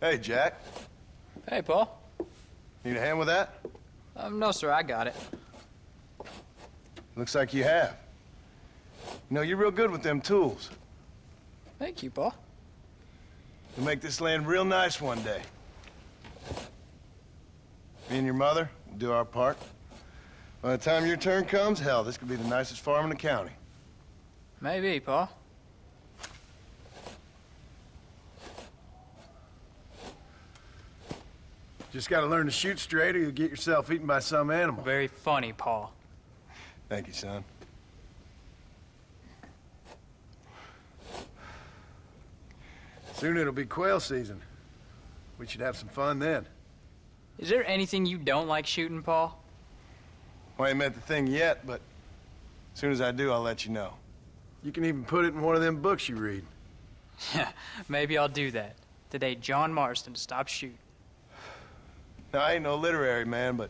Hey, Jack. Hey, Paul. Need a hand with that? No, sir, I got it. Looks like you have. You know, you're real good with them tools. Thank you, Paul. You'll make this land real nice one day. Me and your mother will do our part. By the time your turn comes, hell, this could be the nicest farm in the county. Maybe, Paul. Just gotta learn to shoot straight or you'll get yourself eaten by some animal. Very funny, Paul. Thank you, son. Soon it'll be quail season. We should have some fun then. Is there anything you don't like shooting, Paul? Well, I ain't met the thing yet, but as soon as I do, I'll let you know. You can even put it in one of them books you read. Maybe I'll do that. Today, John Marston stopped shooting. Now, I ain't no literary man, but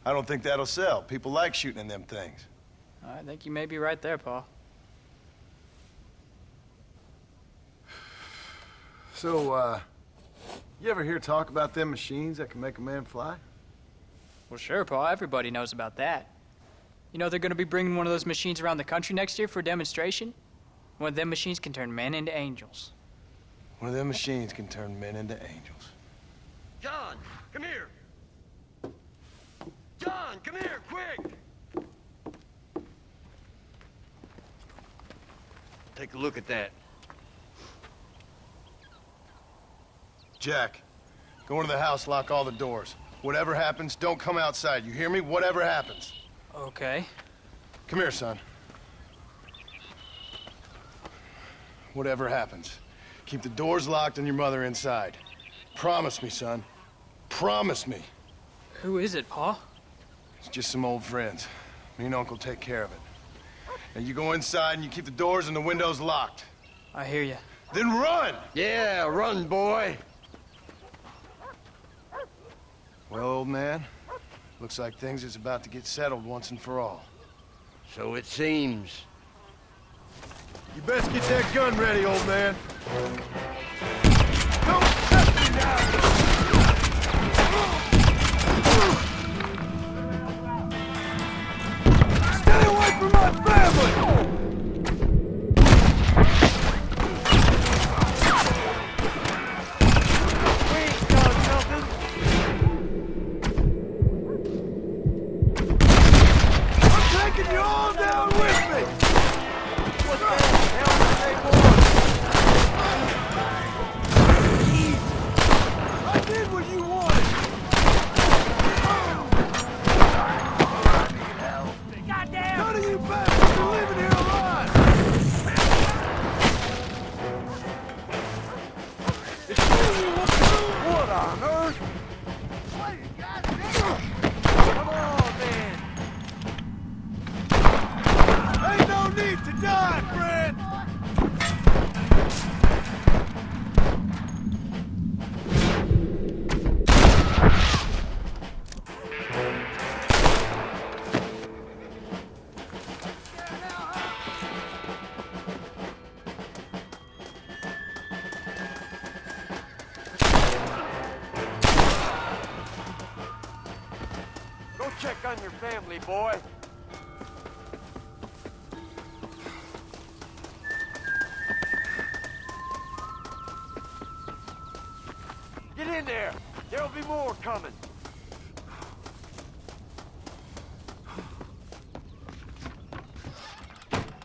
I don't think that'll sell. People like shooting in them things. I think you may be right there, Paul. So, you ever hear talk about them machines that can make a man fly? Well, sure, Paul. Everybody knows about that. You know they're going to be bringing one of those machines around the country next year for a demonstration? One of them machines can turn men into angels. One of them machines can turn men into angels. John, come here. John, come here, quick. Take a look at that. Jack, go into the house, lock all the doors. Whatever happens, don't come outside. You hear me? Whatever happens. Okay. Come here, son. Whatever happens, keep the doors locked and your mother inside. Promise me, son. Promise me. Who is it, Paul? It's just some old friends. Me and Uncle take care of it. Now you go inside and you keep the doors and the windows locked. I hear you. Then run! Yeah, run, boy. Well, old man, looks like things is about to get settled once and for all. So it seems. You best get that gun ready, old man. Don't touch me now! Stay away from my family! We ain't done nothing. I'm taking you all down with me! What the hell did they want? Easy. I did what you wanted! Goddamn! None of you bastards are living here alive! It's you want to do? What on earth? Come on, man! Ain't no need to die, friend! Go check on your family, boy. Get in there. There'll be more coming.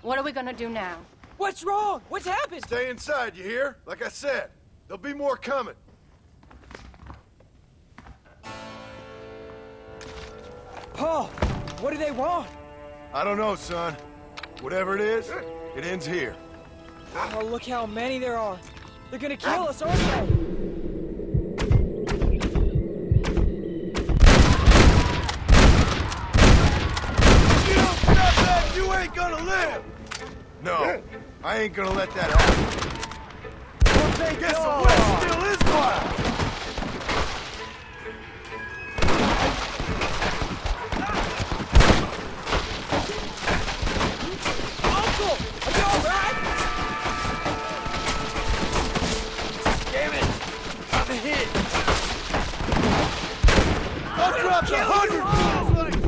What are we gonna do now? What's wrong? What's happened? Stay inside, you hear? Like I said, there'll be more coming. Paul, what do they want? I don't know, son. Whatever it is, it ends here. Oh, look how many there are. They're gonna kill us, aren't they? If you don't stop that, you ain't gonna live! No, I ain't gonna let that happen. Guess the West still is wild! Uncle, are you all right? Damn it! I'm I've dropped 100 fools like you!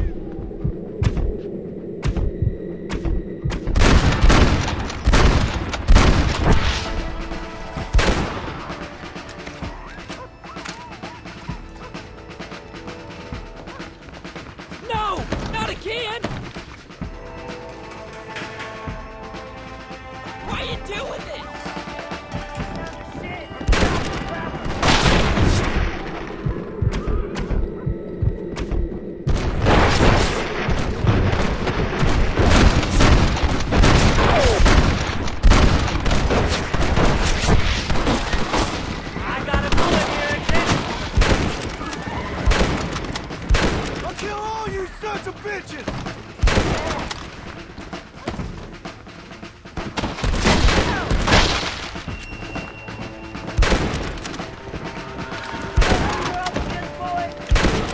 No! Not again! Why are you doing this? I got a bullet here, kid. I'll kill all you sons of bitches!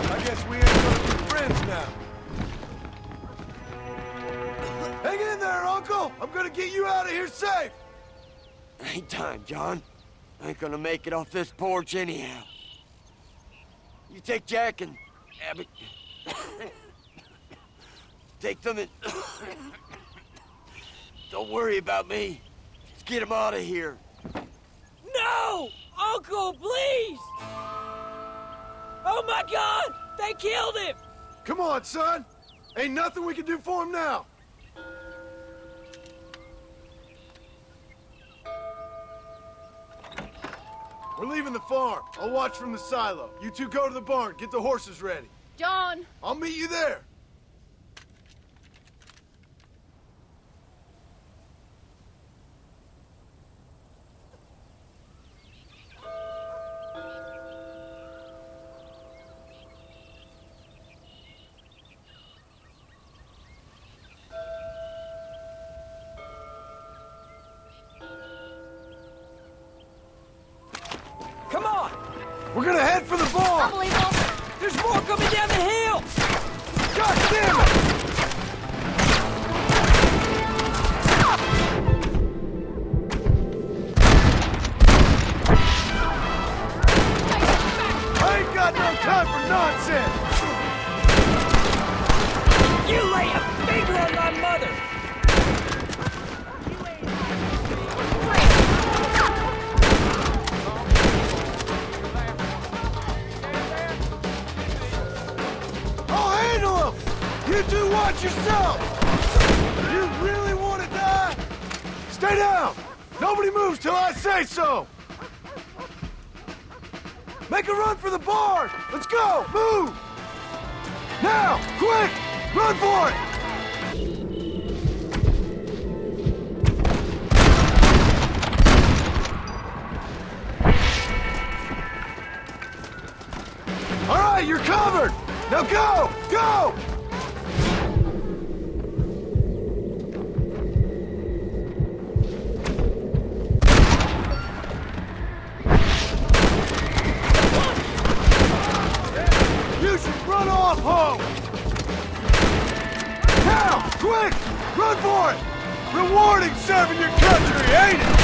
I guess we ain't gonna be friends now. Hang in there, Uncle! I'm gonna get you out of here safe! Ain't time, John. I ain't gonna make it off this porch anyhow. You take Jack and Abby. Take them and... Don't worry about me. Just get him out of here. No! Uncle, please! Oh my God! They killed him! Come on, son! Ain't nothing we can do for him now! We're leaving the farm. I'll watch from the silo. You two go to the barn, get the horses ready. John! I'll meet you there. Come on! We're gonna head for the barn! Unbelievable! There's more coming down the hill! God damn it! I ain't got no time for nonsense! You lay a finger on my mother! I'll handle him! You two watch yourself! You really want to die? Stay down! Nobody moves till I say so! Make a run for the barn! Let's go! Move! Now! Quick! Run for it! All right, you're covered! Now go! Go! You should run off home! Now! Quick! Run for it! Rewarding serving your country, ain't it?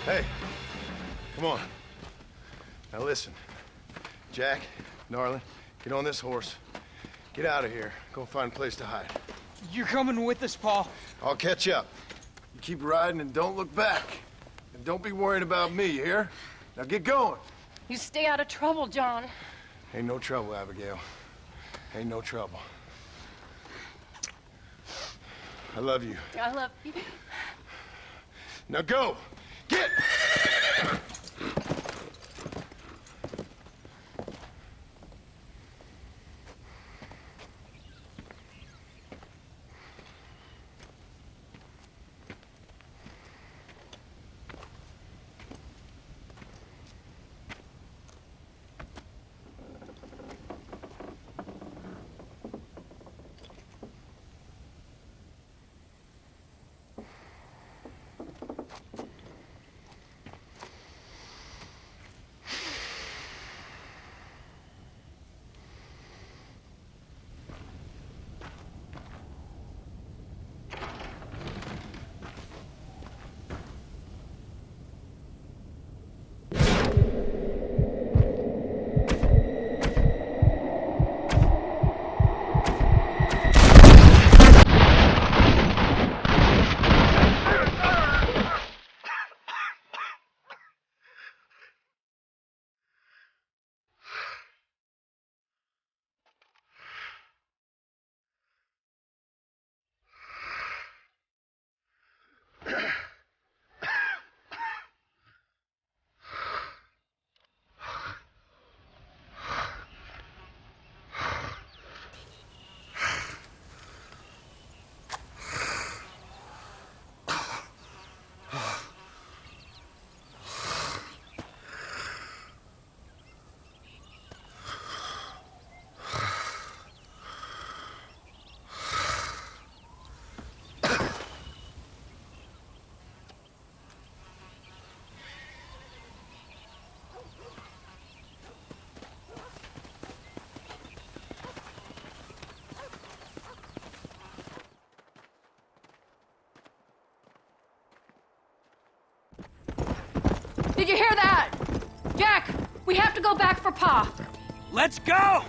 Hey, come on. Now listen. Jack, darling, get on this horse. Get out of here. Go find a place to hide. You're coming with us, Paul. I'll catch up. You keep riding and don't look back. And don't be worrying about me, you hear? Now get going. You stay out of trouble, John. Ain't no trouble, Abigail. Ain't no trouble. I love you. I love you. Now go! Get! have to go back for Pa. Let's go!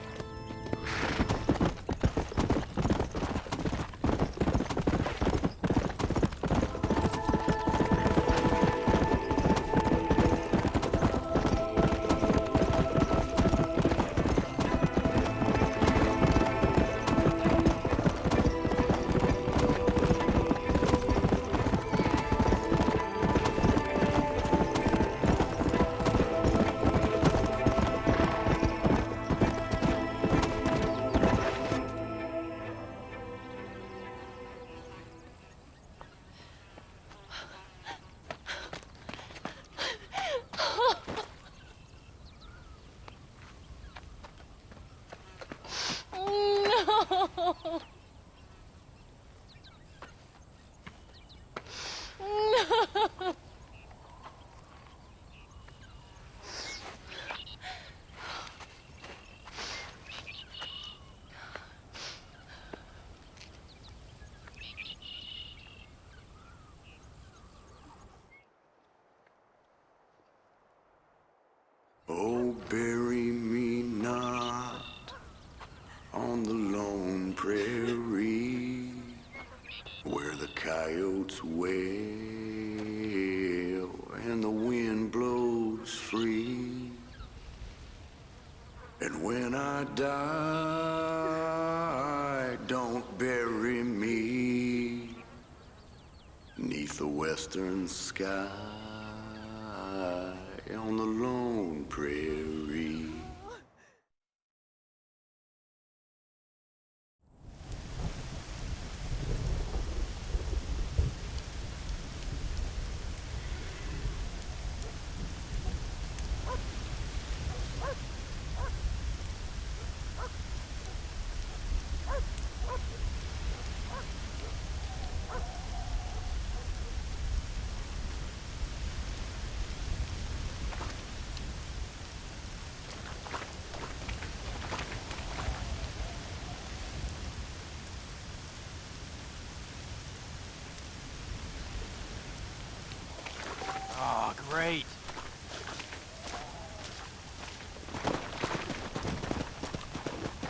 Oh, bury me not on the lone prairie where the coyotes wail and the wind blows free. And when I die, don't bury me 'neath the western sky on the lone prairie. Oh, great.